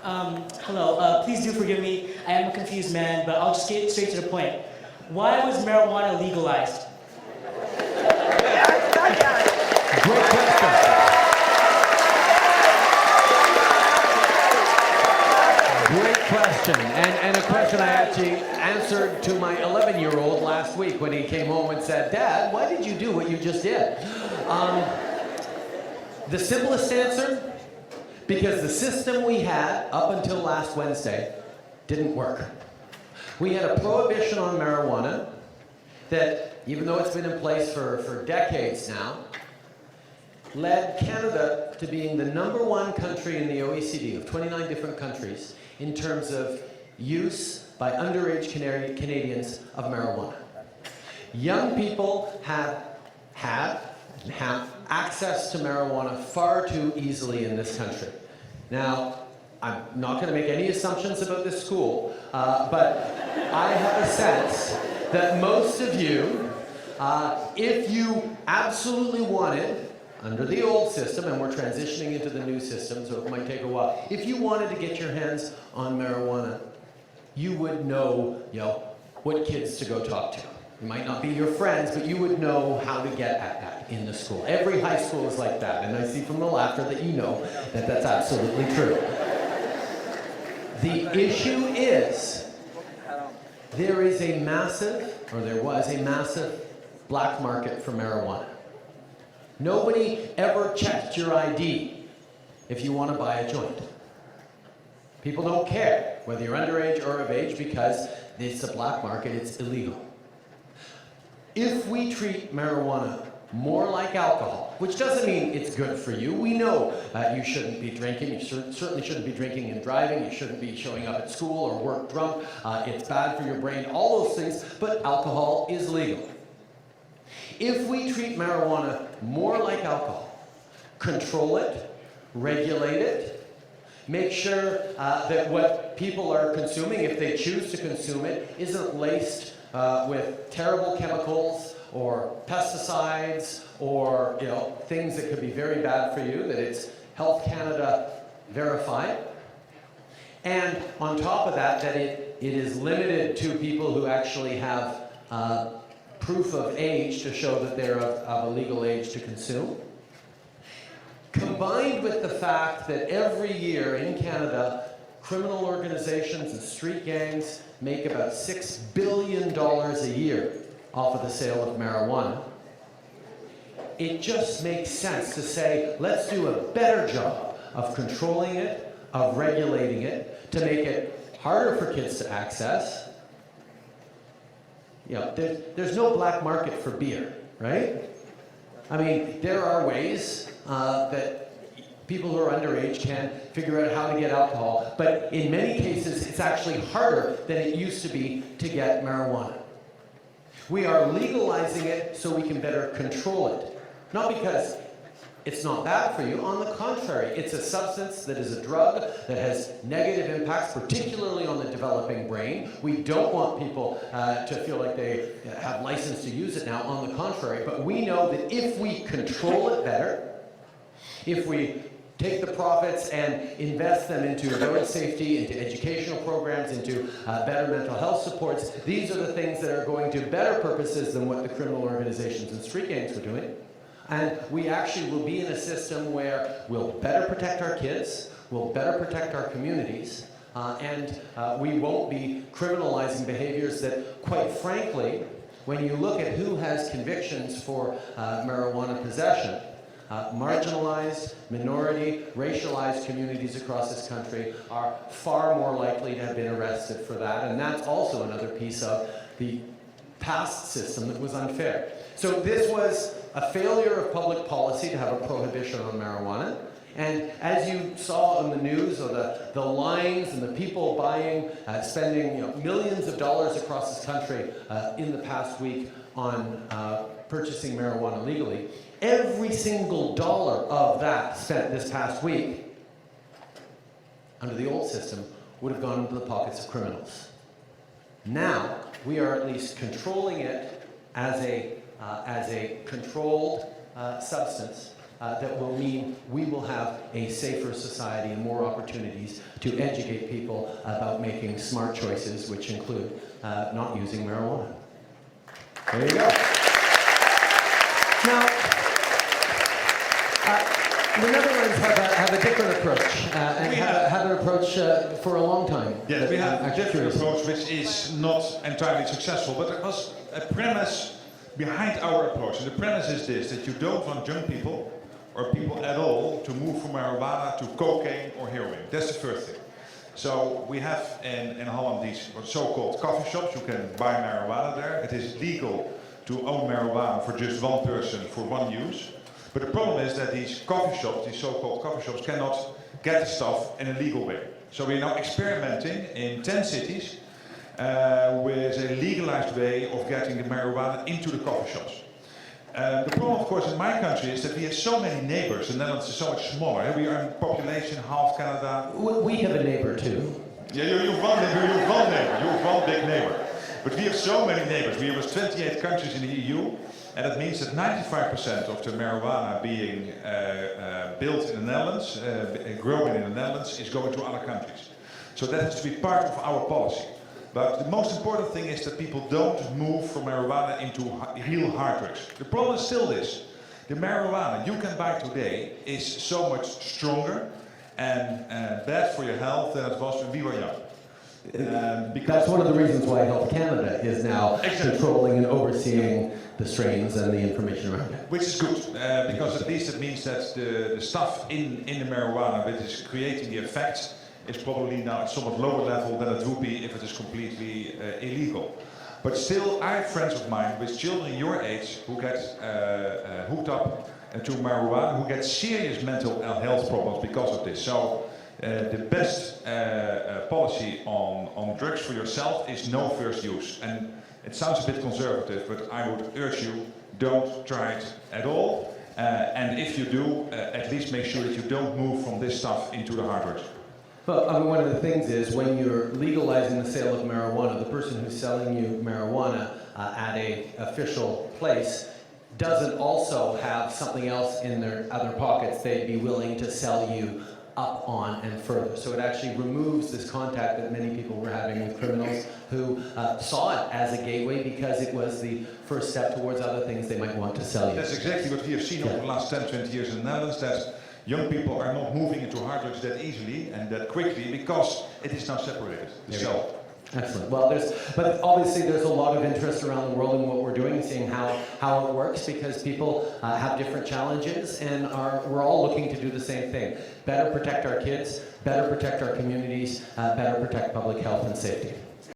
Hello. Please do forgive me. I am a confused man, but I'll just get straight to the point. Why was marijuana legalized? Great question. Great question. And a question I actually answered to my 11-year-old last week when he came home and said, "Dad, why did you do what you just did?" The simplest answer, because the system we had up until last Wednesday didn't work. We had a prohibition on marijuana that, even though it's been in place for decades now, led Canada to being the #1 country in the OECD of 29 different countries in terms of use by underage Canadians of marijuana. Young people have access to marijuana far too easily in this country. Now, I'm not going to make any assumptions about this school, but I have a sense that most of you, if you absolutely wanted, under the old system, and we're transitioning into the new system, so it might take a while, if you wanted to get your hands on marijuana, you would know, what kids to go talk to. It might not be your friends, but you would know how to get at that in the school. Every high school is like that, and I see from the laughter that you know that that's absolutely true. The issue is, there was a massive black market for marijuana. Nobody ever checked your ID if you want to buy a joint. People don't care whether you're underage or of age because it's a black market, it's illegal. If we treat marijuana more like alcohol, which doesn't mean it's good for you. We know you shouldn't be drinking. You certainly shouldn't be drinking and driving. You shouldn't be showing up at school or work drunk. It's bad for your brain, all those things, but alcohol is legal. If we treat marijuana more like alcohol, control it, regulate it, make sure that what people are consuming, if they choose to consume it, isn't laced with terrible chemicals or pesticides or things that could be very bad for you, that it's Health Canada verified. And on top of that, that it is limited to people who actually have proof of age to show that they're of a legal age to consume. Combined with the fact that every year in Canada, criminal organizations and street gangs make about $6 billion a year off of the sale of marijuana, it just makes sense to say, let's do a better job of controlling it, of regulating it, to make it harder for kids to access. There's no black market for beer, right? I mean, there are ways that people who are underage can figure out how to get alcohol, but in many cases, it's actually harder than it used to be to get marijuana. We are legalizing it so we can better control it. Not because it's not bad for you. On the contrary, it's a substance that is a drug that has negative impacts, particularly on the developing brain. We don't want people to feel like they have license to use it now. On the contrary, but we know that if we control it better, if we take the profits and invest them into road safety, into educational programs, into better mental health supports, these are the things that are going to better purposes than what the criminal organizations and street gangs were doing. And we actually will be in a system where we'll better protect our kids, we'll better protect our communities, and we won't be criminalizing behaviors that, quite frankly, when you look at who has convictions for marijuana possession, marginalized, minority, racialized communities across this country are far more likely to have been arrested for that, and that's also another piece of the past system that was unfair. So this was a failure of public policy to have a prohibition on marijuana. And as you saw on the news, or the lines and the people buying, spending millions of dollars across this country in the past week on purchasing marijuana legally, every single dollar of that spent this past week under the old system would have gone into the pockets of criminals. Now, we are at least controlling it as a controlled substance that will mean we will have a safer society and more opportunities to educate people about making smart choices, which include not using marijuana. There you go. Now, the Netherlands have a different approach, and have an approach for a long time. Yes, we have a different approach which is not entirely successful, but there was a premise behind our approach. And the premise is this, that you don't want young people, or people at all, to move from marijuana to cocaine or heroin. That's the first thing. So we have in Holland these so-called coffee shops. You can buy marijuana there. It is legal to own marijuana for just one person for one use. But the problem is that these coffee shops, these so-called coffee shops, cannot get the stuff in a legal way. So we're now experimenting in 10 cities with a legalized way of getting the marijuana into the coffee shops. The problem, of course, in my country is that we have so many neighbors. The Netherlands is so much smaller. We are in population half Canada. We have a neighbor too. Yeah, you have one neighbor. You have one big neighbor. But we have so many neighbors. We have 28 countries in the EU, and that means that 95% of the marijuana being built in the Netherlands, growing in the Netherlands, is going to other countries. So that has to be part of our policy. But the most important thing is that people don't move from marijuana into real hard drugs. The problem is still this. The marijuana you can buy today is so much stronger and bad for your health than it was when we were young. That's one of the reasons why Health Canada is now controlling and overseeing the strains and the information around it. Which is good, because at least it means that the stuff in the marijuana which is creating the effect is probably now at somewhat lower level than it would be if it is completely illegal. But still, I have friends of mine with children your age who get hooked up to marijuana, who get serious mental health problems because of this. So the best policy on drugs for yourself is no first use. And it sounds a bit conservative, but I would urge you, don't try it at all. And if you do, at least make sure that you don't move from this stuff into the hard drugs. Well, I mean, one of the things is when you're legalizing the sale of marijuana, the person who's selling you marijuana at a official place doesn't also have something else in their other pockets they'd be willing to sell you up on and further. So it actually removes this contact that many people were having with criminals who saw it as a gateway because it was the first step towards other things they might want to sell you. That's exactly what we have seen over the last 10, 20 years in the Netherlands, that young people are not moving into hard drugs that easily and that quickly because it is now separated. So. Excellent. Well, but obviously there's a lot of interest around the world in what we're doing, seeing how it works, because people have different challenges, and we're all looking to do the same thing: better protect our kids, better protect our communities, better protect public health and safety.